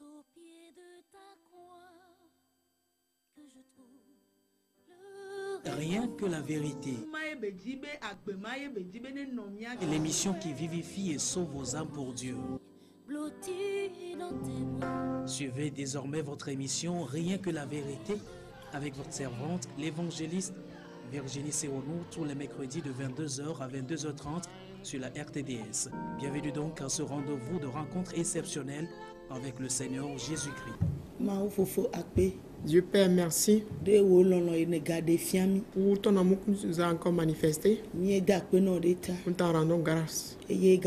au pied de ta croix que je trouve Rien que la vérité. L'émission qui vivifie et sauve vos âmes pour Dieu. blotti dans tes bras. Suivez désormais votre émission Rien que la vérité avec votre servante, l'évangéliste Virginie Seonou, tous les mercredis de 22h à 22h30 sur la RTDS. Bienvenue donc à ce rendez-vous de rencontre exceptionnelle avec le Seigneur Jésus-Christ. Dieu Père, merci pour ton amour que tu nous as encore manifesté. Nous t'en rendons grâce. Et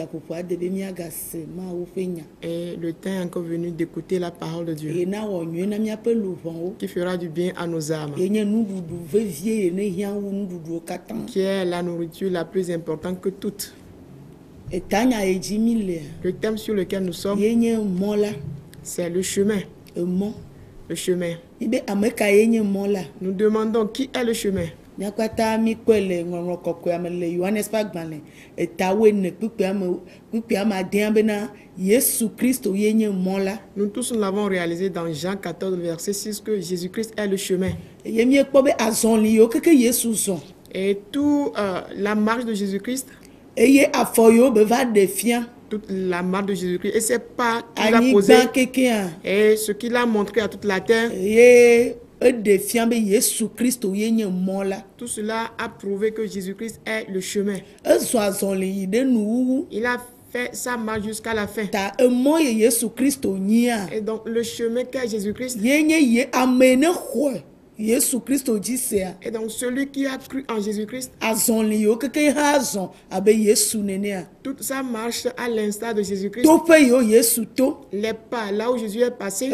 le temps est encore venu d'écouter la parole de Dieu qui fera du bien à nos âmes, qui est la nourriture la plus importante que toutes. Le thème sur lequel nous sommes, c'est le chemin. Le chemin. Nous demandons qui est le chemin. Nous tous nous l'avons réalisé dans Jean 14, verset 6, que Jésus-Christ est le chemin. Et toute la marche de Jésus-Christ, toute la marche de Jésus-Christ, et c'est pas qu'il a posé, et ce qu'il a montré à toute la terre, tout cela a prouvé que Jésus-Christ est le chemin. Il a fait sa marche jusqu'à la fin. Et donc le chemin qu'est Jésus-Christ, et donc celui qui a cru en Jésus-Christ, toute sa marche à l'instar de Jésus-Christ, les pas là où Jésus est passé,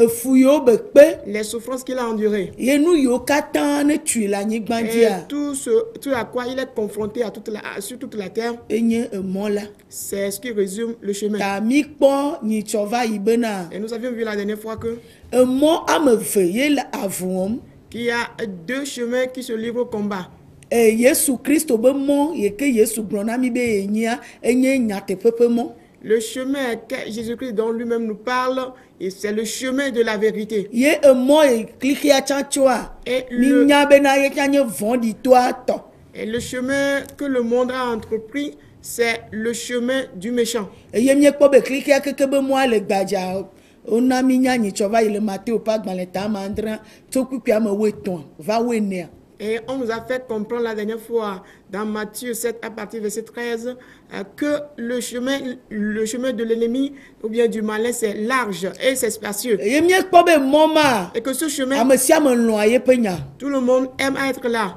les souffrances qu'il a endurées, et tout à quoi il est confronté sur toute la terre, c'est ce qui résume le chemin. Et nous avions vu la dernière fois que qu'il y a deux chemins qui se livrent au combat. Le chemin que Jésus-Christ dont lui-même nous parle, et c'est le chemin de la vérité. Et le chemin que le monde a entrepris, c'est le chemin du méchant. Et on nous a fait comprendre la dernière fois dans Matthieu 7 à partir du verset 13 que le chemin de l'ennemi ou bien du malin, c'est large et c'est spacieux. Et que ce chemin, tout le monde aime être là.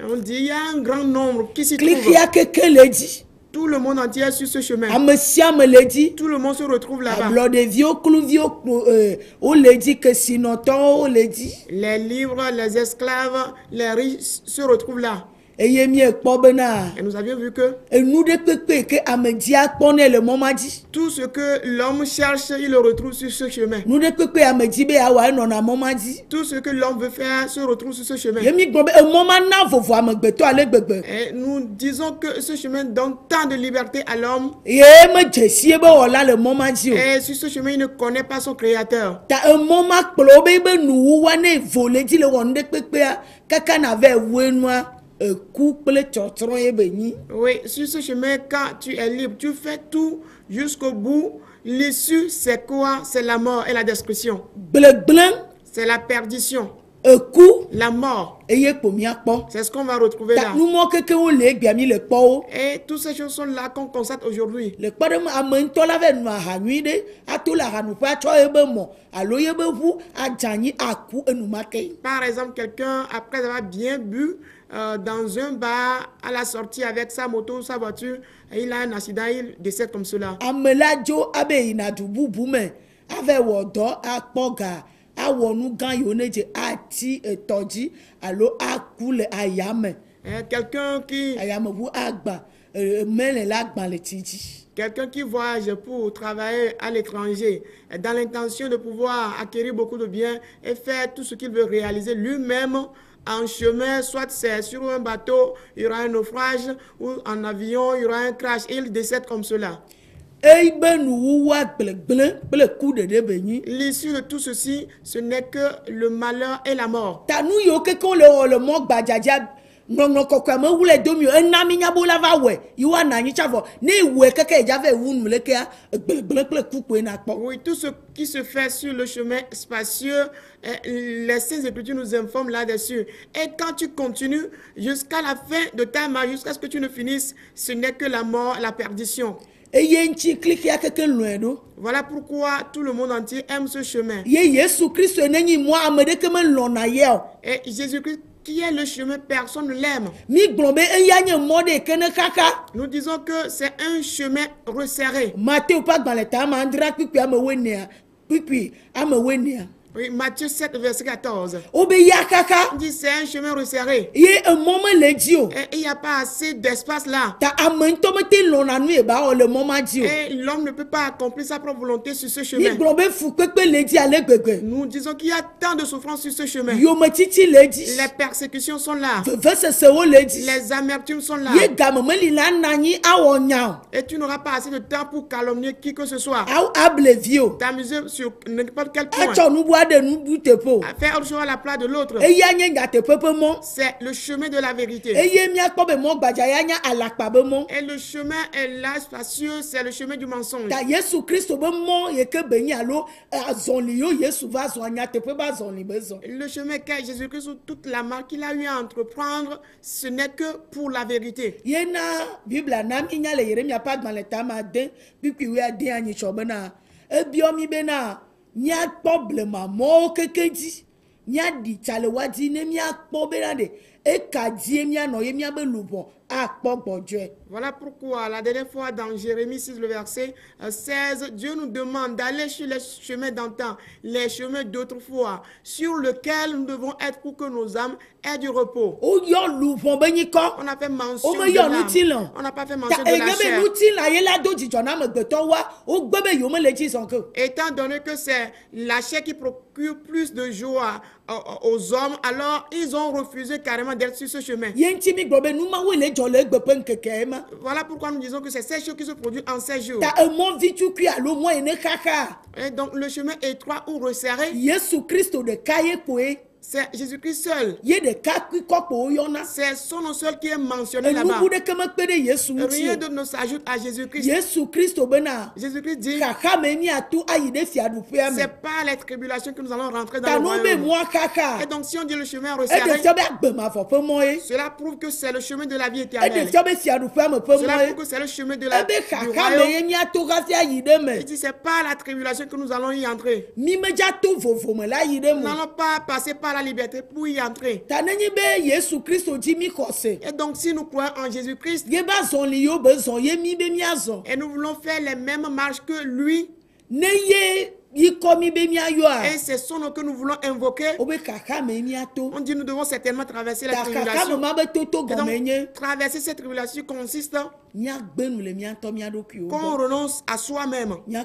On dit il y a un grand nombre qui s'y trouve. Tout le monde entier est sur ce chemin. Tout le monde se retrouve là-bas. Les libres, les esclaves, les riches se retrouvent là. Et nous avions vu que tout ce que l'homme cherche, il le retrouve sur ce chemin. Tout ce que l'homme veut faire se retrouve sur ce chemin. Et nous disons que ce chemin donne tant de liberté à l'homme. Et sur ce chemin, il ne connaît pas son créateur. Oui, sur ce chemin, quand tu es libre, tu fais tout jusqu'au bout. L'issue, c'est quoi? C'est la mort et la destruction. C'est la perdition. La mort. C'est ce qu'on va retrouver là. Et toutes ces choses sont là qu'on constate aujourd'hui. Par exemple, quelqu'un, après avoir bien bu, dans un bar, à la sortie avec sa moto, sa voiture, et il a un accident, il décède comme cela. Quelqu'un qui voyage pour travailler à l'étranger dans l'intention de pouvoir acquérir beaucoup de biens et faire tout ce qu'il veut réaliser lui-même en chemin, soit c'est sur un bateau, il y aura un naufrage, ou en avion, il y aura un crash, et il décède comme cela. L'issue de tout ceci, ce n'est que le malheur et la mort. Oui, tout ce qui se fait sur le chemin spacieux, les Saintes Écritures nous informent là-dessus. Et quand tu continues jusqu'à la fin de ta marche, jusqu'à ce que tu ne finisses, ce n'est que la mort, la perdition. Voilà pourquoi tout le monde entier aime ce chemin. Et Jésus-Christ, qui est le chemin, personne ne l'aime. Nous disons que c'est un chemin resserré. Oui, Matthieu 7, verset 14. On dit c'est un chemin resserré. Et il n'y a pas assez d'espace là. Et l'homme ne peut pas accomplir sa propre volonté sur ce chemin. Nous disons qu'il y a tant de souffrances sur ce chemin. Les persécutions sont là. Les amertumes sont là. Et tu n'auras pas assez de temps pour calomnier qui que ce soit. T'amuser sur n'importe quel point. À faire autre chose à la place de l'autre. C'est le chemin de la vérité. Et le chemin est là spacieux, c'est le chemin du mensonge. Le chemin qu'a Jésus-Christ, toute la marque qu'il a eu à entreprendre, ce n'est que pour la vérité. Nya problème mo kekeji nya di chale wadi ne mia kpo benade e kadie mia no ye mia be lubon a kpo gbodjo. Voilà pourquoi la dernière fois dans Jérémie 6 le verset 16, Dieu nous demande d'aller sur les chemins d'antan, les chemins d'autrefois, sur lesquels nous devons être pour que nos âmes aient du repos. On a fait mention de l'âme. On n'a pas fait mention de la chair. Étant donné que c'est la chair qui procure plus de joie aux hommes, alors ils ont refusé carrément d'être sur ce chemin. Voilà pourquoi nous disons que c'est ces choses qui se produisent en 16 jours. Et donc le chemin étroit ou resserré, c'est Jésus-Christ seul. C'est son nom seul qui est mentionné là-bas. Rien d'autre ne s'ajoute à Jésus-Christ. Jésus-Christ dit, c'est pas les tribulations que nous allons rentrer dans le royaume. Et donc si on dit le chemin resserré, cela prouve que c'est le chemin de la vie éternelle. Cela prouve que c'est le chemin de la vie du royaume. Il dit, c'est pas la tribulation que nous allons y entrer. Nous n'allons pas passer par la liberté pour y entrer. Et donc si nous croyons en Jésus-Christ et nous voulons faire les mêmes marches que lui, et c'est son nom que nous voulons invoquer, on dit nous devons certainement traverser la tribulation. Donc, traverser cette tribulation consiste qu'on renonce à soi-même. Nous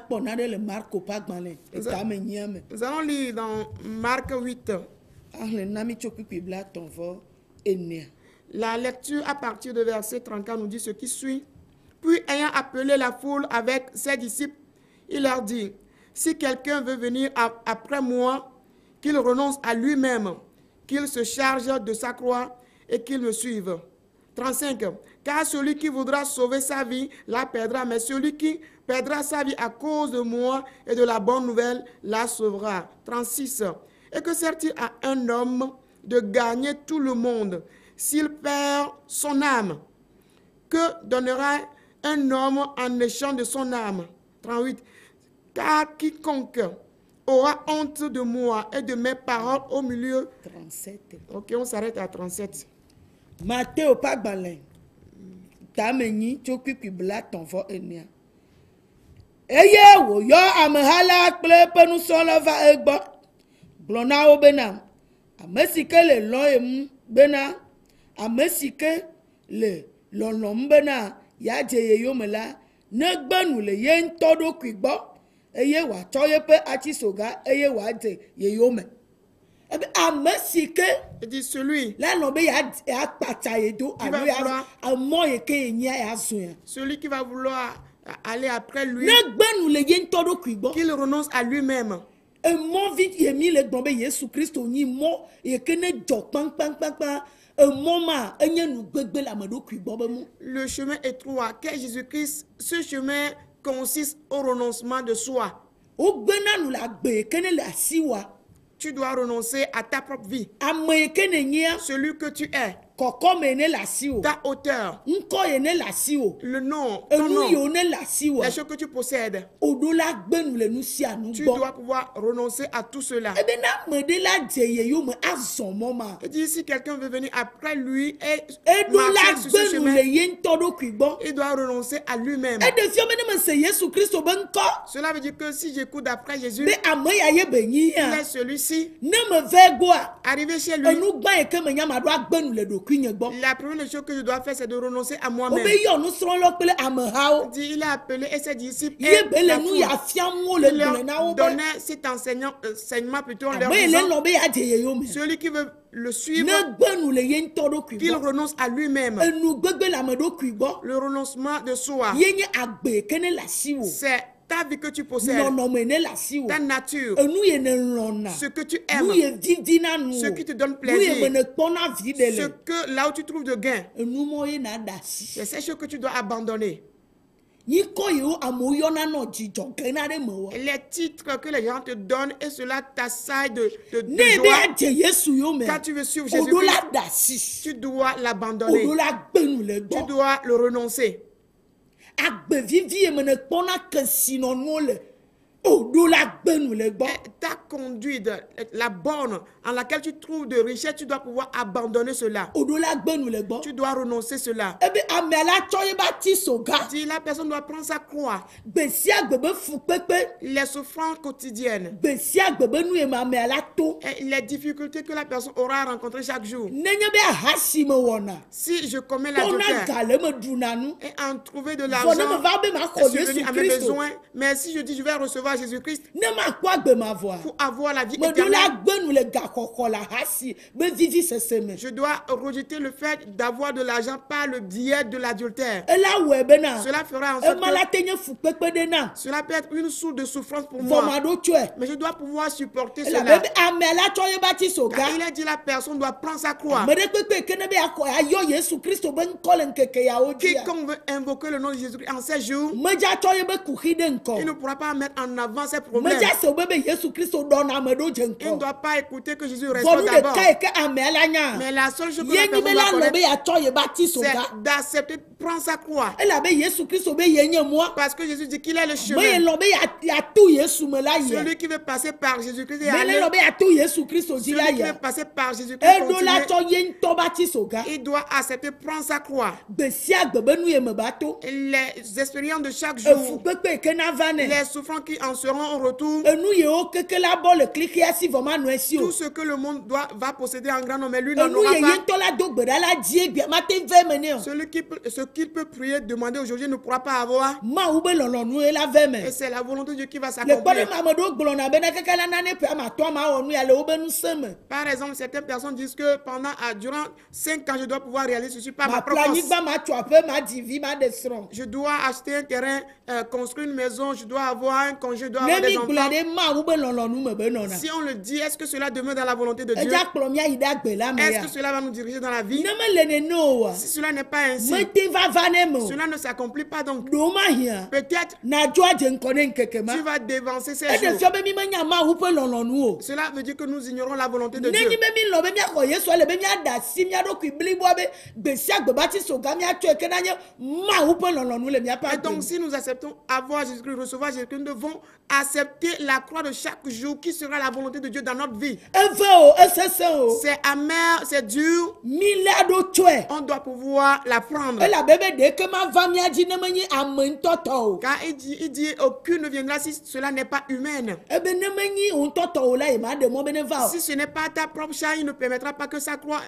allons lire dans Marc 8. La lecture à partir de verset 34 nous dit ce qui suit. Puis ayant appelé la foule avec ses disciples, il leur dit, si quelqu'un veut venir après moi, qu'il renonce à lui-même, qu'il se charge de sa croix et qu'il me suive. 35. Car celui qui voudra sauver sa vie la perdra, mais celui qui perdra sa vie à cause de moi et de la bonne nouvelle la sauvera. 36. Et que sert-il à un homme de gagner tout le monde s'il perd son âme? Que donnera un homme en échange de son âme? 38. Car quiconque aura honte de moi et de mes paroles au milieu. 37. Ok, on s'arrête à 37. Matthieu Pagbalin. Tameni chokuki bla tonfo enia. Eye wo yo amehala kple penusola va egbo. Glona obena. Amesike le loem bena. Amesike le lolom bena. Ya je yomela. Negbanu le yen todo kwigbo. Eye wa choye pe achisoga. Eye wa je yeyome. Il dit celui qui va vouloir aller après lui, Ne gbenu le ye ntɔ ɖokui gbɔ. qu'il renonce à lui-même. Emɔ vi yemi le gbɔn be Yesu Kristo nyi mɔ yeke ne dzɔ kpankpankpankpan. Emɔ ma enye nu gbegbe le ame ɖokui gbɔ be mu. Le chemin étroit qu'est Jésus-Christ, ce chemin consiste au renoncement de soi. Wogbena nu le agbe yeke ne le asi wa. Tu dois renoncer à ta propre vie, Ame yeke ne nyia celui que tu es, kɔkɔme ne le asi o. ta hauteur, Ŋkɔ ye ne le asi o. le nom, ton Enu nom, yiwo ne le asi o. les choses que tu possèdes. Oɖo la gbenu le nu sia nu Tu gbɔ. dois pouvoir renoncer à tout cela. Ebe na ame ɖe la dze yeyome azɔ mɔ ma. Et dit, si quelqu'un veut venir après lui et Eɖo la marcher sur ce gbenu chemin, le ye ŋutɔ ɖokui gbɔ. il doit renoncer à lui-même. Eɖe fia be ne me se Yesu Kristo be ŋkɔ. Cela veut dire que si j'écoute après Jésus, Be ame ya ye be nyi il ya. est celui-ci, Ne me ve goa. arrivé chez lui, Enu gbã yeke me nya ma ɖo agbenu le ɖokui nye gbɔ. la première chose que je dois faire, c'est de renoncer à Wobe moi-même. yɔ nusrɔ̃lawo kple amehawo. Dit, il a appelé et ses disciples Ye et be le la nu foule. ya fiam wo le Il leur gblɔ na wo be. donnait cet enseignement plutôt en leur Ame ye le disant, lɔ be ya dze yeyome. celui qui veut le suivre, Ne gbenu le ye ŋutɔ ɖokui qu'il gbɔ. renonce à lui-même. Enu gbegbe le ame ɖokui gbɔ. Le renoncement de soi, Ye nye agbe ke ne le asi wo. c'est ta vie que tu possèdes, Nɔnɔme ne le asi wo. ta nature, Enu ye ne lɔna. ce que tu Nu aimes, ye didina nu. ce qui te donne Nu ye plaisir, me ne kpɔna vi de ce le. que là où tu trouves de gain, Enu mɔ ye na da si. c'est ces choses que tu dois abandonner. Nyikɔ yewo amewo yɔna nɔ dzidzɔ gena ɖe me wɔ. Les titres que les gens te donnent et cela t'assaille de Ne be joie. adze Yesu yome. Quand tu veux suivre Oɖo Jésus-Christ, la da si. tu dois l'abandonner. Oɖo la gbenu le Tu gbɔ. dois le renoncer. Agbe vivi ye me ne kpɔna ke sinɔnuwo le. Oɖo la gbenu le gbɔ. Et ta conduite, la borne en laquelle tu trouves de richesse, tu dois pouvoir abandonner cela. Oɖo la gbenu le gbɔ. Tu dois renoncer cela. Ebe amea la tsɔ ye ba ti soga. Si la personne doit prendre sa croix, Gbe sia gbe be fukpekpe. les souffrances quotidiennes, Gbe sia gbe be nu ye me amea la to. et les difficultés que la personne aura à rencontrer chaque jour. Nenye be ahasi me wɔna. Si je commets Tɔna l'adultère ga le me ɖuna nu. et en trouver de Vɔ ne l'argent, me va be ma xɔ Yesu subvenir à mes Kristo. besoins, mais si je dis je vais recevoir Jésus-Christ Ne ma kpɔ agbe ma vɔa. pour avoir la vie Me ɖo la éternelle, gbenu le gakɔkɔ la hasi be vivi sese me. je dois rejeter le fait d'avoir de l'argent par le biais de l'adultère. Ela wɔe bena. Cela fera en sorte Ema la que te nye fukpekpe ɖe na. cela peut être une source de souffrance pour Vɔ moi, ma ɖo tsɔe. mais je dois pouvoir supporter Ela cela. be amea la tsɔ ye ba ti soga. Car il a dit la personne doit prendre sa croix. Ame ɖe kpekpe ke ne be akɔ ayɔ Yesu Kristo be ŋkɔ le ŋkeke yawo dzia. Quiconque veut invoquer le nom de Jésus-Christ en ces jours, Medza tsɔ ye be kuxi ɖe il ne ŋkɔ. pourra pas mettre en avant ses problèmes. Medza se be Yesu Kristo ɖɔna ame ɖewo dze Il ne ŋkɔ. doit pas écouter que Jésus Vɔ reste nu d'abord. ɖeka yi ke amea la nya. Mais la seule chose que Ye la nyi be personne la doit lɔ be connaître, yatsɔ ye ba ti soga. c'est d'accepter de prendre sa croix. Ela be Yesu Kristo be ye nye mɔa. Parce que Jésus dit qu'il est le Me ye chemin. lɔ be yatu Yesu me la yia. Celui qui veut passer par Jésus-Christ et Me aller, le lɔ be yatu Yesu Kristo dzi la celui qui veut yia. passer par Jésus-Christ, Eɖo la continuer, tsɔ ye ŋutɔ ba ti soga. il doit accepter de prendre sa croix. Gbe sia gbe be nu ye me ba to. Les expériences de chaque jour, Efukpekpe yi ke na va nɛ. les souffrances qui en seront au retour, Enu yewo keke la bɔ le klixia si vɔ ma nɔ esi o. tout ce que le monde va posséder en grand nombre, mais lui n'en Enu aura ye ye pas. ŋutɔ la do gbe ɖa la die bia ma te ve me ne o. Ce qu'il peut prier, demander aujourd'hui ne pourra pas avoir. Mawu be lɔlɔnu ye la ve me. Et c'est la volonté de Dieu qui va Le kpɔ ɖe s'accomplir. me ame ɖewo gblɔna be ne keke la nane ƒe ama tɔ ma wɔ nu ya le wobe nusẽ me. Par exemple, certaines personnes disent que durant 5 ans, je dois pouvoir réaliser ceci par ma Ma propre ƒle force. anyigba ma tu aƒe ma di vi ma ɖe srɔ̃. Je dois acheter un terrain, construire une maison, je dois avoir un congé, je dois Ne avoir des mi gblɔ enfants. ɖe Mawu be lɔlɔnu me be nɔna. Si on le dit, est-ce que cela demeure dans la volonté de Dieu? Edza kplɔ mía yi ɖe agbe la me Est-ce ya. que cela va nous diriger dans la vie? Ne me le nene o wa. Si cela n'est pas ainsi, Mete va va ne me o. cela ne s'accomplit pas donc. Ɖo ma hia. Peut-être Na dzo adze ŋkɔ ne ŋkeke ma. tu vas dévancer ces Eɖe jours. fia be mi menya Mawu ƒe lɔlɔnu o. Cela veut dire que nous ignorons la volonté de Ne Dieu. nyi be mi lɔ be miaxɔ Yesu ele be miaɖe asi mia ɖokui bliboa be gbe sia gbe ba ti soga miatsɔe ke na nye Mawu ƒe lɔlɔnu le miaƒe Et donc, agbe. si nous acceptons avoir Jésus-Christ, recevoir Jésus-Christ, nous devons accepter la croix de chaque jour qui sera la volonté de Dieu dans notre vie. Eve o, esese o. C'est amer, c'est dur. Mi la ɖo tsɔe. On doit pouvoir la prendre. Elabe be ɖeke ma va mia dzi ne menye ame ŋutɔtɔ o. Car il dit aucune ne viendra si cela n'est pas humaine. Ebe ne menye o ŋutɔtɔ o la ye ma ɖe mɔ be ne va o. Si ce n'est pas ta propre chair, il ne permettra pas que cette croix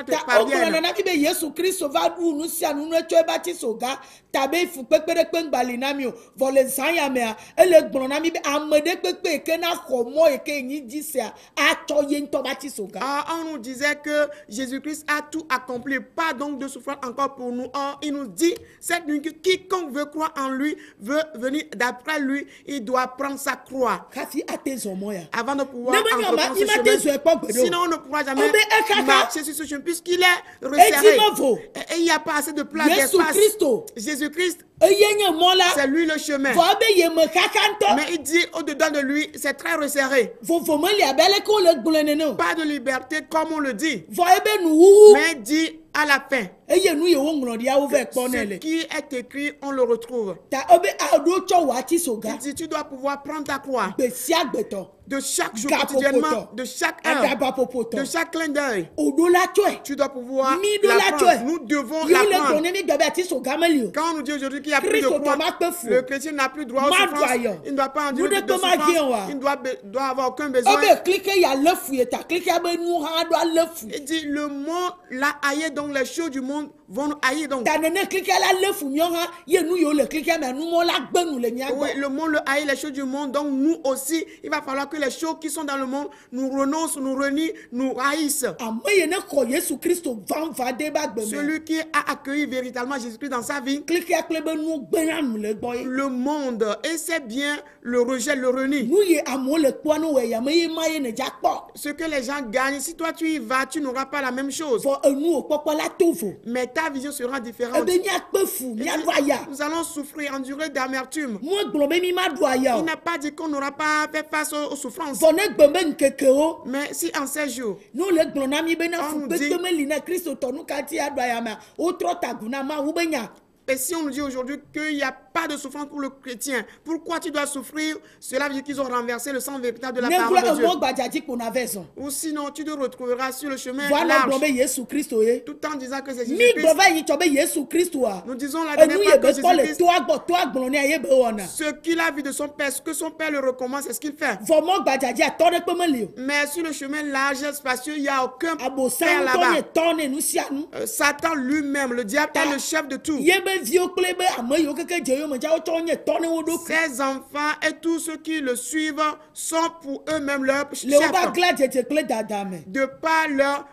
te Ta o gblɔ parvienne. nana fi be Yesu Kristo va ɖu nu sia nu ne tsɔ eba ti soga ta be fukpekpe ɖe kpe ŋgbali na mi o. Vɔ le zã ya mea ele gblɔ gblɔna mi be ame ɖe kpekpe ke na xɔ mɔ yi ke nyi dzi sia atsɔ ye ŋutɔ ba tsi soga. On nous disait que Jésus-Christ a tout accompli, pas donc de souffrance encore pour nous. Or, il nous dit cette nuit que quiconque veut croire en lui, veut venir d'après lui, il doit prendre sa croix Kafi ate zɔ mɔ ya. avant de pouvoir Ne me nyɔ ma entreprendre i ce ma te zɔ chemin. ekpɔ gbe Sinon, do. on ne pourra jamais Obe ekaka. marcher sur ce chemin puisqu'il est resserré. Eti me vo. Et il n'y a pas assez de place, Yesu d'espace. Kristo. Jésus-Christ, Eye nye mɔ la. c'est lui le chemin. Vɔ be ye me kaka ŋutɔ. Mais il dit au-dedans de lui, c'est très resserré. Vovo me li abe leke wo le gblɔe nene o. Pas de liberté comme on le dit. Vɔ ebe nuwuwu. Mais il dit à la fin, Eye nu ye wo ŋlɔ ɖi awo vɛ kpɔ ne ce le. qui est écrit, on le retrouve. Ta ebe aɖo tsɔ wɔ atsi soga. Il dit, tu dois pouvoir prendre ta croix Gbe sia gbetɔ. de chaque jour, Gapopoto. quotidiennement, de chaque heure, Adaba popotɔ. de chaque clin d'œil. Oɖo la tsɔe. Tu dois pouvoir Mi ɖo la la tsɔe. prendre. Nous devons Yi la le gblɔ prendre. ne mi gbe be ati soga me li o. Quand on nous dit aujourd'hui qu'il n'y a plus de Christ croix, tɔ ma kpe fu. le chrétien n'a plus droit aux Ma souffrances. doit yo. Il ne doit pas endurer Nous de ne peut pas souffrance. dire, ouais. Il ne doit avoir aucun besoin. Obe klike ya le fu ye ta klike be nu hã ɖo ale fu. Il dit, le monde l'a haï, donc les choses du monde vont nous haïr. Donc, Ta nene klike la le fu miɔ hã ye nu yiwo le klike me nu mɔ la gbe nu le mia oui, gbɔ. le monde le haït, les choses du monde. Donc, nous aussi, il va falloir que les choses qui sont dans le monde nous renoncent, nous renient, nous haïssent. Ame ye ne xɔ Yesu Kristo van va de ba gbe me. Celui qui a accueilli véritablement Jésus-Christ dans sa vie, Klike kple be nu gbena nu le gbɔ ye. le monde, et c'est bien, le rejet, le renie. Nu ye amewo le kpɔ ne wɔ yame ye ma ye ne dza kpɔ. Ce que les gens gagnent, si toi tu y vas, tu n'auras pas la même chose. Vɔ enu wo kpɔkpɔ la to vo. Mais ta vision sera différente. Ebe miakpe fu Il dit, miaɖo aya. nous allons souffrir, endurer d'amertume. Mu gblɔ be mi ma ɖo aya Il o. n'a pas dit qu'on n'aura pas fait face aux souffrances. Vɔ ne gbe be nkekewo. Mais si en ces jours, N'o le gblɔ na mi be na On fu nous kpekpe dit- me li ne Kristo tɔ nu ka ti aɖo aya mea wotrɔ tagu na Mawu be nya. et si on nous dit aujourd'hui qu'il n'y a pas de souffrance pour le chrétien, pourquoi tu dois souffrir? Cela veut dire qu'ils ont renversé le sang véritable de la Ne parole gblɔ de Dieu. emɔ gbadzadzi ko na vɛ zɔn. Ou sinon, tu te retrouveras sur le chemin Vɔ ne gblɔ large, be Yesu Kristo ye. tout en disant que c'est Mi Jésus-Christ. gblɔ va yi tsɔ be Yesu Kristo a. Nous disons la Enu dernière ye fois be que tɔ le Jésus-Christ, toa gbɔ toa gblɔ ne ye be wɔna. ce qu'il a vu de son père, ce que son père le recommande, c'est ce qu'il fait. Vɔ mɔ gbadzadzi a tɔ ɖe kpe me li o. Mais sur le chemin large, spacieux, il n'y a aucun Abosa père ŋutɔ là-bas. nye tɔ ne nu sia nu. Satan lui-même, le diable est le chef de tout. Ye be viwo kple be ame yiwo keke dze yome dza wotsɔ nye tɔ ne wo ɖokui. Ses enfants et tous ceux qui le suivent sont pour eux-mêmes leur Le wobe chef. agla dzedze kple dada me. De par leur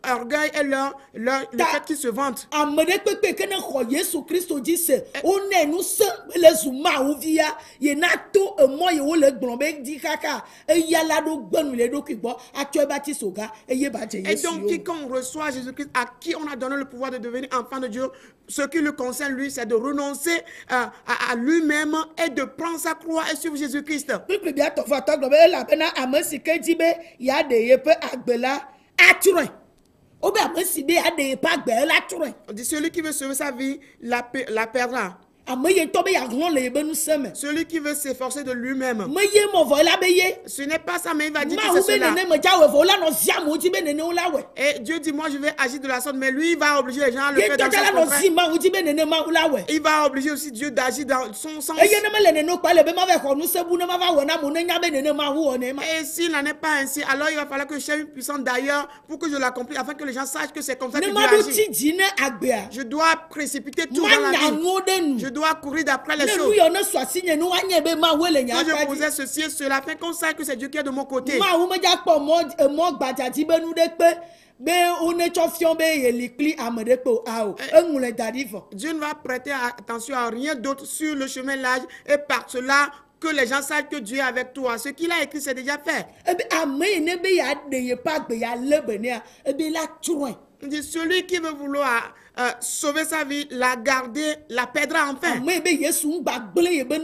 orgueil et le Ta- fait qu'ils se vantent. Ame ɖe kpekpe ke ne xɔ Yesu Kristo dzi se wonɛ nu se le zu Mawu via ye na to emɔ ye wo le gblɔ be di kaka eya la ɖo gbenu le eɖokui gbɔ atsɔ eba ti soga eye ba dze Et Yesu donc, yo. quiconque reçoit Jésus-Christ, à qui on a donné le pouvoir de devenir enfant de Dieu, ce qui le concerne, lui, c'est de renoncer à lui-même et de prendre sa croix et suivre Jésus-Christ. Kplikpli bia tɔfɔ atɔ gblɔ be elabena ame si ke dzi be yeaɖe yeƒe agbe la atsrɔ̃e. Wobe ame si be yeaɖe yeƒe agbe la tsrɔ̃e. On dit, celui qui veut sauver sa vie, la perdra. Ame ye ŋutɔ be yeahlɔ̃ le yebe nusẽ me. Celui qui veut s'efforcer de lui-même. Me ye mɔ vɔ la be ye. Ce n'est pas ça, mais il va dire que Mawu c'est be cela. nene me dza wɔ vɔ wola nɔ zia amewo dzi be nene wo la wɔe. Et Dieu dit, moi je vais agir de la sorte, mais lui il va obliger les gens à le Ye faire dans ŋutɔ le dza sens la nɔ contraire. zi Mawu dzi be nene Mawu la wɔe. Il va obliger aussi Dieu d'agir dans son sens. Eye ne mele nene kpa le be ma va xɔ nusẽ bu ne ma va wɔ na mo ne nya be nene Mawu wɔ ne ma. Et s'il n'en est pas ainsi, alors il va falloir que je cherche une puissance d'ailleurs pour que je l'accomplisse, afin que les gens sachent que c'est comme ça que Ne Dieu ma ɖo agit. tsi dzi ne agbea. Je dois précipiter tout dans Ma la nya vie. nuwo ɖe nu. Je dois courir d'après les Ne nu choses. yɔ ne sɔ asi nye nu woanye be Mawu le nye Quand je akpa posais dzi. ceci et cela, afin qu'on sache que c'est Dieu qui est de mon côté. Mawu me dza kpɔ mɔ gbadzadzi be nu ɖe kpe be wone tsɔ fiɔ be yeli kpli ame ɖe kpe o ao eŋu le da ɖi vɔ. Dieu ne va prêter attention à rien d'autre sur le chemin large et par cela que les gens sachent que Dieu est avec toi. Ce qu'il a écrit, c'est déjà fait. Ebe ame yi ne be yeaɖe yeƒe agbe yealé benea ebe la tsrɔ̃e. Il dit, celui qui veut vouloir sauver sa vie, la garder, la perdra enfin. Ame yi be Yesu ŋgba gblẽ yebe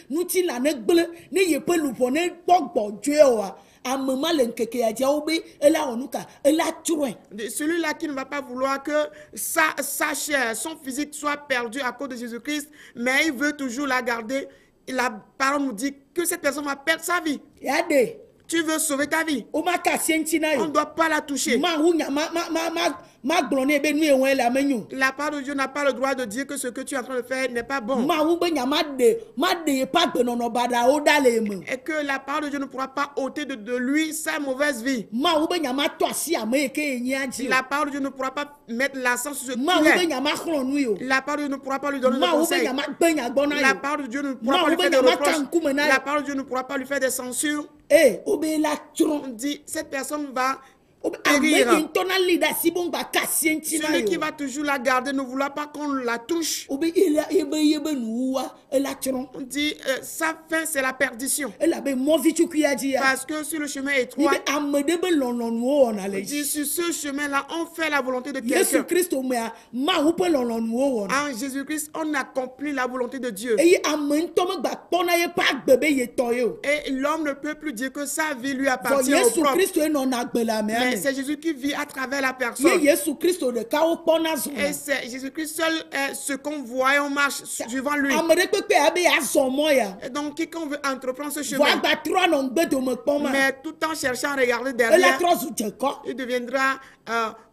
nutilã ne gblẽ ne yeƒe luʋɔ ne kpɔ gbɔdzɔe oa ame ma le ŋkeke dziawo be ela wɔ nu ka ela tsrɔ̃e. Celui-là qui ne va pas vouloir que sa chair, son physique soit perdu à cause de Jésus-Christ, mais il veut toujours la garder. La parole nous dit que cette personne va perdre sa vie. Yaɖe Tu veux sauver ta vie. woma ka asi eŋuti na On ne yo. doit pas la toucher. Mawu nya ma glone be nu e won la menyu La part de Dieu n'a pas le droit de dire que ce que tu es en train de faire n'est pas bon. ma wu be nya ma de pa gbe nono bada o dale me Et que la part de Dieu ne pourra pas ôter de lui sa mauvaise vie. ma wu be nya ma to asi ame ke enyi aji La part de Dieu ne pourra pas mettre l'accent sur ce ma wu qu'il be est. nya ma khron nu yo La part de Dieu ne pourra pas lui donner ma de wu be conseils. nya ma gbe nya gbona La yo part de Dieu ne pourra Ma pas lui wu faire be des nya ma reproches. kankume na yo. La part de Dieu ne pourra pas lui faire des censures. eh o be la tron On dit, cette personne va ame périr. yi ntona leader si bon ba kasi enti na Celui qui yo va toujours la garder ne vouloir pas qu'on la touche. o be yebe nuwa e la tron On dit, sa fin, c'est la perdition. e la be mo vi chuku ya ji ya Parce que sur le chemin étroit, ibe ame de be lolonu o na on le dit, sur ce chemin-là, on fait la volonté de Yesu quelqu'un. Kristo me ma wu pe lolonu o na En Jésus-Christ, on accomplit la volonté de Dieu. eye ame ntɔ me gba kpɔna ye pa agbe be ye tɔ ye o Et l'homme ne peut plus dire que sa vie lui vɔ appartient au Yesu propre. Kristo ye nɔna agbe le amea Mais me c'est Jésus qui vit à travers la ye personne. Yesu Kristo ɖeka wo kpɔna Et zɔna c'est Jésus-Christ seul est ce qu'on voit et on marche suivant lui. ame ɖe kpekpe abe yazɔ mɔ ya Et donc, quiconque veut entreprendre ce vɔ chemin, agba trɔ nɔ ŋgbedome kpɔm ma mais tout en cherchant à regarder ela derrière, trɔ zu dzekɔ il deviendra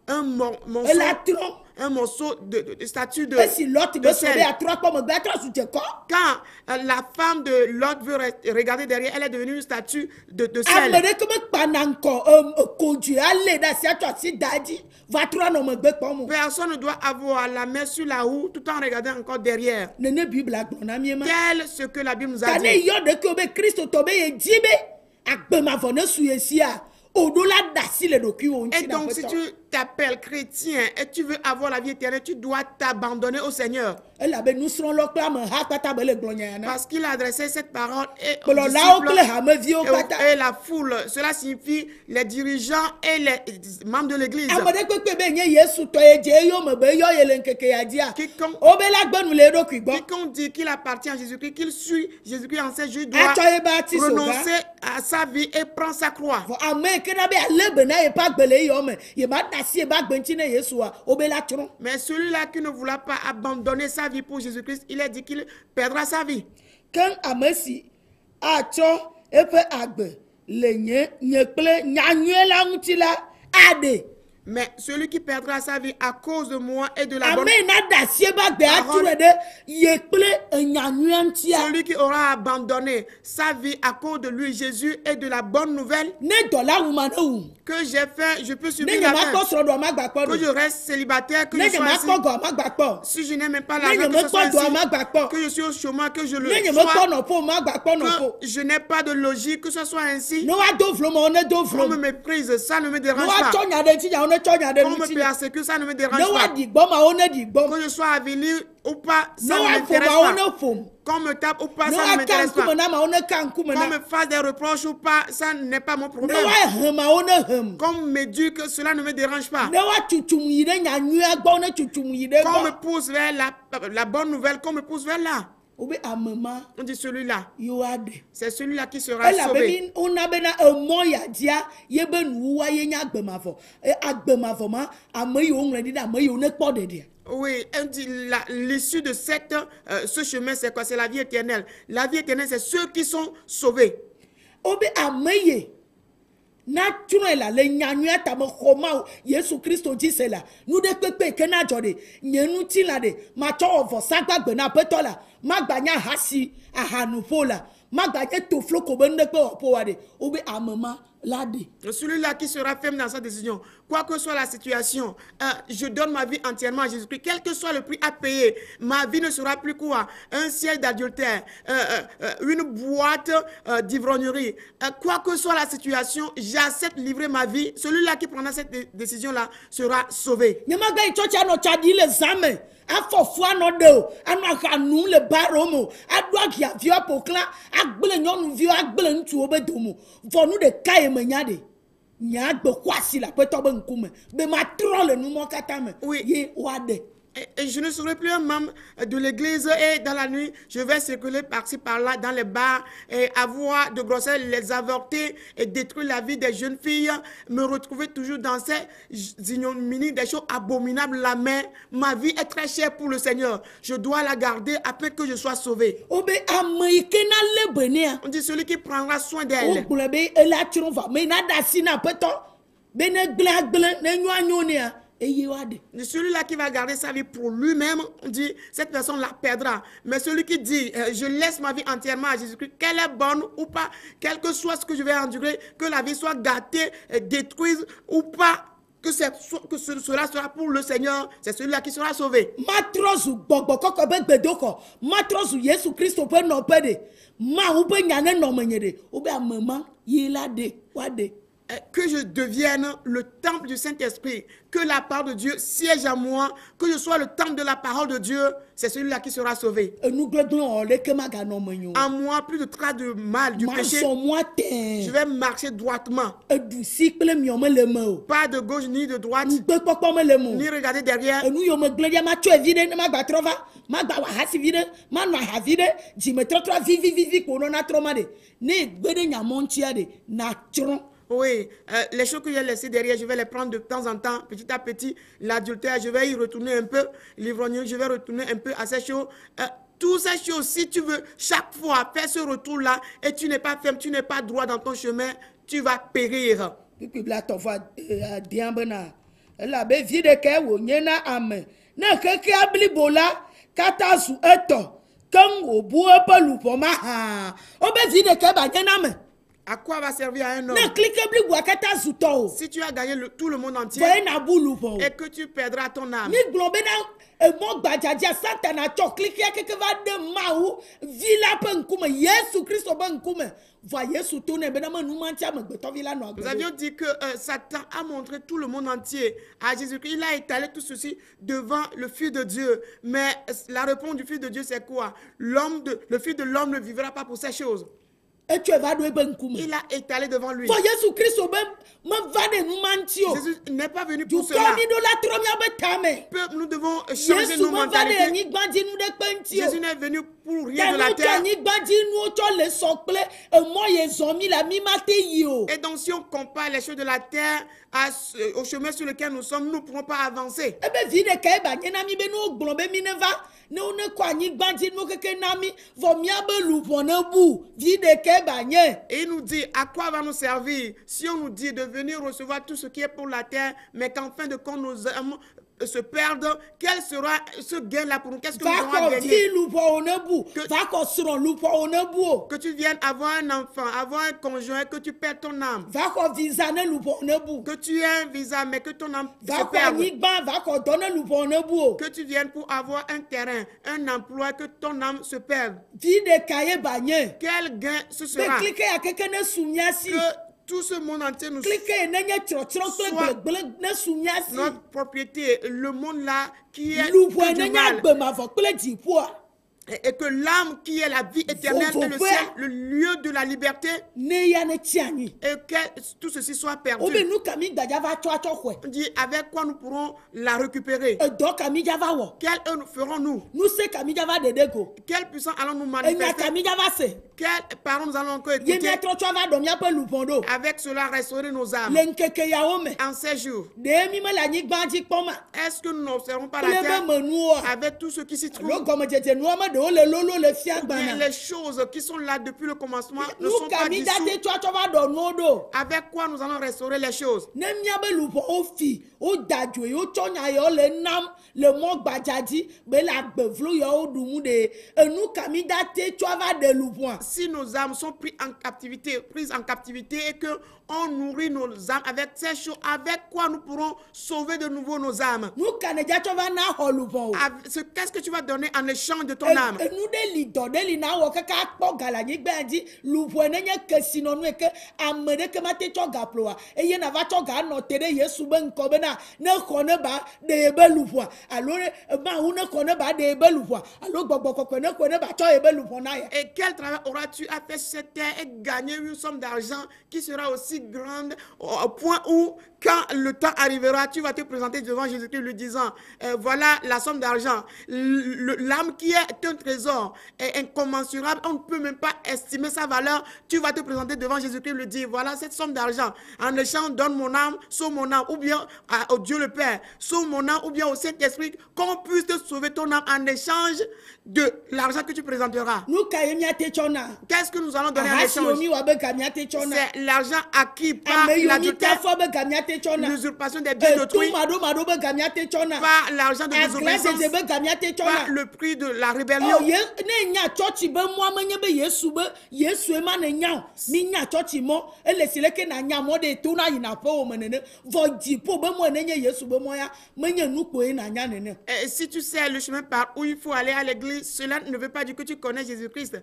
un morceau, ela trɔ un morceau de statue de, esi Lɔt de be sɔ be sel. atrɔ kpɔ megbe atrɔ zu dzekɔ Quand la femme de Lot veut regarder derrière, elle est devenue une statue de ame sel. ɖeke me kpana ŋkɔ kodzoe ale ɖe asi atsɔ asi da dzi va trɔ nɔ megbe kpɔm o Personne ne doit avoir la main sur la roue tout en regardant encore derrière. nene bibla gblɔ na mie ma Tel ce que la Bible nous a ta ne dit. yɔ ɖeke wo be Kristo tɔ be ye di be agbemavɔ ne su ye sia o ɖo la da si le ɖokui wo Et ŋuti na donc, si aƒetɔ. tu t'appelles chrétien et tu veux avoir la vie éternelle, tu dois t'abandonner au Seigneur. elabe nusrɔ̃lɔ kple ameha kpata be le gblɔ nya ya na Parce qu'il a adressé cette parole et aux kplɔlawo kple disciples hameviwo kpata et la foule. Cela signifie les dirigeants et les membres de l'église. ame ɖe kpekpe be nye Yesu tɔ ye dze eyome be eyɔ ye le ŋkeke ya dzia Quiconque, wo be la gbenu le eɖokui gbɔ quiconque dit qu'il appartient à Jésus-Christ, qu'il suit Jésus-Christ en ses jours, doit atsɔ ye be ati soga renoncer à sa vie et prendre sa croix. vɔ ame yi ke na be ale be na ye ƒe agbe le eyɔ me ye ma da si ye be agbe ŋuti ne Yesua wo be la trɔ Mais celui-là qui ne voulait pas abandonner sa vie pour Jésus-Christ, il a dit qu'il perdra sa vie. ke ame si atsɔ eƒe agbe le nye kple nyanyue la ŋuti la aɖe Mais celui qui perdra sa vie à cause de moi et de la bonne... ame yi na da si ebe agbe atrɔe ɖe ye kple nyanyua ŋutia Celui qui aura abandonné sa vie à cause de lui, Jésus, et de la bonne nouvelle ne dɔ la wu ma ne wu que j'ai fait, je peux ne subir nye la ma fin. kpɔ srɔ̃ɖoa ma gba kpɔ Que je ɖo reste célibataire, que ne je nye sois ma ainsi. kpɔ gɔa ma gba kpɔ Si je n'aime pas ne l'argent, nye que me ce soit kpɔ doa ainsi. ma gba kpɔ Que je suis au chômage, que je le ne nye me kpɔ sois. nɔƒo ma gba kpɔ nɔƒo Que je n'ai pas de logique, que ce soit ainsi. ne woado vlo ma wo ne do On vlo me ne méprise, ça ne me dérange woatsɔ pas. nya ɖe ŋuti nya wo ne tsɔ nya ɖe On me ŋuti persécute, ça ne me dérange ne pas. woaɖi gbɔ ma wo ne ɖi gbɔ Que je sois avili ou pas, ne ça ne woaƒo m'intéresse ma wo pas. ne ƒom Qu'on me tape ou pas, ne ça ne woaka m'intéresse ŋkume pas. na ma wo ne ka ŋkume Qu'on na me fasse des reproches ou pas, ça n'est pas mon ne problème. woahe ma wo ne hem Qu'on m'éduque, cela ne me dérange pas. ne woatutum yi ɖe nyanyuia gbɔ ne tutum yi ɖe Qu'on me gbɔ pousse vers la bonne nouvelle, qu'on me pousse vers là. wo be ame ma On dit celui-là, yewo aɖe c'est celui-là qui sera sauvé. elabeni wona bena emɔ ya dzia ye be nuwuwa ye nye agbemavɔ agbemavɔ ma ame yiwo ŋlɔ ɖi ɖe ame yiwo ne kpɔ ɖeɖia Oui, on dit l'issue de ce chemin, c'est quoi? C'est la vie éternelle. La vie éternelle, c'est ceux qui sont sauvés. wo be ame ye na trɔe la le nyanyuia tame xɔma o Yesu Kristo dzi se la nu ɖe kpekpe ke na dzɔ ɖe nye ŋuti la ɖe matsɔ wɔ vɔsagbagbe na aƒetɔ la magba nya hasi ahanuƒo la magba nye toflo ko be nuɖe kpe wɔƒo wa ɖe wo be ame ma la ɖe Celui-là qui sera ferme dans sa décision, quoi que soit la situation, je donne ma vie entièrement à Jésus-Christ, quel que soit le prix à payer, ma vie ne sera plus quoi? Un siège d'adultère, une boîte d'ivrognerie, quoi que soit la situation, j'accepte de livrer ma vie. Celui-là qui prendra cette décision-là sera sauvé. nye magba yi tsɔtsi anɔ tsa ɖi le zã me afɔ fu anɔ ɖe o anɔ aha nu le baro me o aɖo agiaviwo aƒoxlã agble nyɔnuviwo agble ŋutsuwo be dome vɔ nu ɖeka ye me nya ɖe nye agbe xɔ asi le aƒetɔ be ŋkume be matrɔ le numɔ katã me Oui. ye woaɖe Et je ne serai plus un membre de l'église et dans la nuit, je vais circuler par-ci, par-là, dans les bars, et avoir de grossesse, les avorter et détruire la vie des jeunes filles, me retrouver toujours dans ces ignominies, des choses abominables. La main, ma vie est très chère pour le Seigneur. Je dois la garder afin que je sois sauvé. wo be ame yi ke na lé benea On dit celui qui prendra soin d'elle. wogblɔ be ela trɔ va me na da asi na aƒetɔ be ne gblẽ agblẽ ne nyoa nyo nea Celui-là qui va garder sa vie pour lui-même, on dit, cette personne la perdra. Mais celui qui dit, je laisse ma vie entièrement à Jésus-Christ, qu'elle est bonne ou pas, quel que soit ce que je vais endurer, que la vie soit gâtée, détruite ou pas, que cela sera pour le Seigneur, c'est celui-là qui sera sauvé. Que je devienne le temple du Saint-Esprit, que la parole de Dieu siège en moi, que je sois le temple de la parole de Dieu, c'est celui-là qui sera sauvé. En moi, plus de traces de mal, du péché, je vais marcher droitement. Pas de gauche ni de droite, ni regarder derrière. Oui, les choses que j'ai laissées derrière, je vais les prendre de temps en temps, petit à petit. L'adultère, je vais y retourner un peu. L'ivrognerie, je vais retourner un peu à ces choses. Toutes ces choses, si tu veux chaque fois faire ce retour-là et tu n'es pas ferme, tu n'es pas droit dans ton chemin, tu vas périr. À quoi va servir un homme si tu as gagné tout le monde entier et que tu perdras ton âme? Nous avions dit que Satan a montré tout le monde entier à Jésus-Christ. Il a étalé tout ceci devant le Fils de Dieu. Mais la réponse du Fils de Dieu, c'est quoi? Le Fils de l'homme ne vivra pas pour ces choses. Il a étalé devant lui. Jésus n'est pas venu pour cela. Nous devons changer nos mentalités. Jésus n'est venu pour rien de la terre. Et donc si on compare les choses de la terre au chemin sur lequel nous sommes, nous ne pourrons pas avancer. Et il nous dit à quoi va nous servir si on nous dit de venir recevoir tout ce qui est pour la terre, mais qu'en fin de compte nos âmes se perdre, quel sera ce gain-là pour nous? Qu'est-ce que nous allons gagner? Que tu viennes avoir un enfant, avoir un conjoint, que tu perds ton âme. Que tu aies un visa, mais que ton âme se perde. Que tu viennes pour avoir un terrain, un emploi, que ton âme se perde. Quel gain ce sera? Que tout ce monde entier nous soit notre propriété, le monde là qui est du mal. Et que l'âme qui est la vie éternelle et le ciel, le lieu de la liberté, et que tout ceci soit perdu. On dit avec quoi nous pourrons la récupérer? Quelle œuvre ferons-nous? Quelle puissance allons-nous manifester? Quelles paroles nous allons encore écouter? Avec cela restaurer nos âmes. En ces jours, est-ce que nous n'observons pas la terre avec tout ce qui s'y trouve? Les choses qui sont là depuis le commencement ne sont pas dissous. Avec quoi nous allons restaurer les choses? Si nos âmes sont prises en captivité et que on nourrit nos âmes avec ces choses, avec quoi nous pourrons sauver de nouveau nos âmes? Qu'est-ce que tu vas donner en échange de ton âme? Et quel travail auras-tu à faire sur cette terre et gagner une somme d'argent qui sera aussi grande au point où, quand le temps arrivera, tu vas te présenter devant Jésus-Christ lui disant, voilà la somme d'argent. L'âme qui est un trésor est incommensurable, on ne peut même pas estimer sa valeur. Tu vas te présenter devant Jésus-Christ lui dire, voilà cette somme d'argent. En échange, donne mon âme, sauve mon âme, ou bien au Dieu le Père, sauve mon âme, ou bien au Saint-Esprit, qu'on puisse te sauver ton âme en échange de l'argent que tu présenteras. Qu'est-ce que nous allons donner en échange? C'est l'argent acquis par l'adultère, l'usurpation des biens d'autrui, par l'argent de désobéissance, par le prix de la rébellion. Et si tu sais le chemin par où il faut aller à l'église, cela ne veut pas dire que tu connais Jésus-Christ.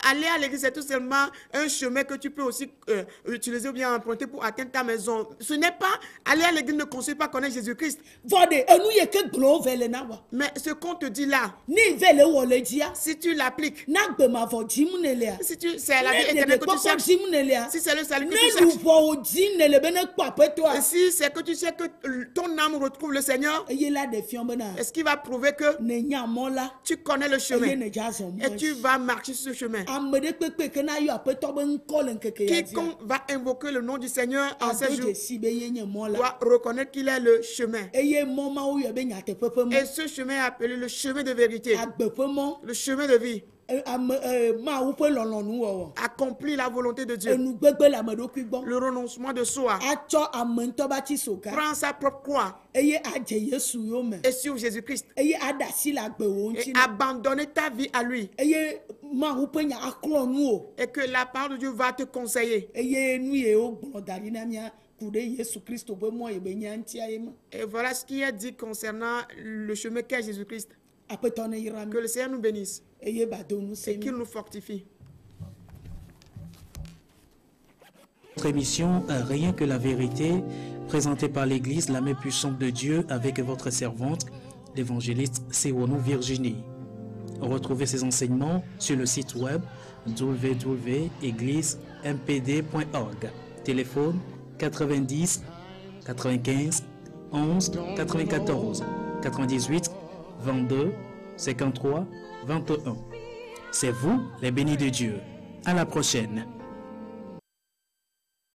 Aller à l'église, c'est tout simplement un chemin que tu peux aussi utiliser ou bien emprunter pour atteindre ta maison. Ce n'est pas, aller à l'église ne constitue pas connaître Jésus-Christ. Mais ce qu'on te dit là, si tu l'appliques, si c'est la vie éternelle que tu cherches, si c'est le salut que tu cherches, si c'est que tu sais que ton âme retrouve le Seigneur, est-ce qu'il va prouver que tu connais le chemin et tu vas marcher sur ce chemin? Quiconque va invoquer le nom du Seigneur en ces jours doit reconnaître qu'il est le chemin. Et ce chemin est appelé le chemin de vérité, le chemin de vie. Accomplir la volonté de Dieu, le renoncement de soi, prendre sa propre croix et suivre Jésus-Christ et abandonner ta vie à lui, et que la parole de Dieu va te conseiller. Et voilà ce qui est dit concernant le chemin qu'est Jésus-Christ. Que le Seigneur nous bénisse et qu'il nous fortifie. Notre émission Rien que la vérité, présentée par l'Église la main puissante de Dieu avec votre servante, l'évangéliste Sewonou Virginie. Retrouvez ces enseignements sur le site web www.égliseMPD.org. Téléphone 90 95 11 94 98 22 53 21. C'est vous les bénis de Dieu. À la prochaine.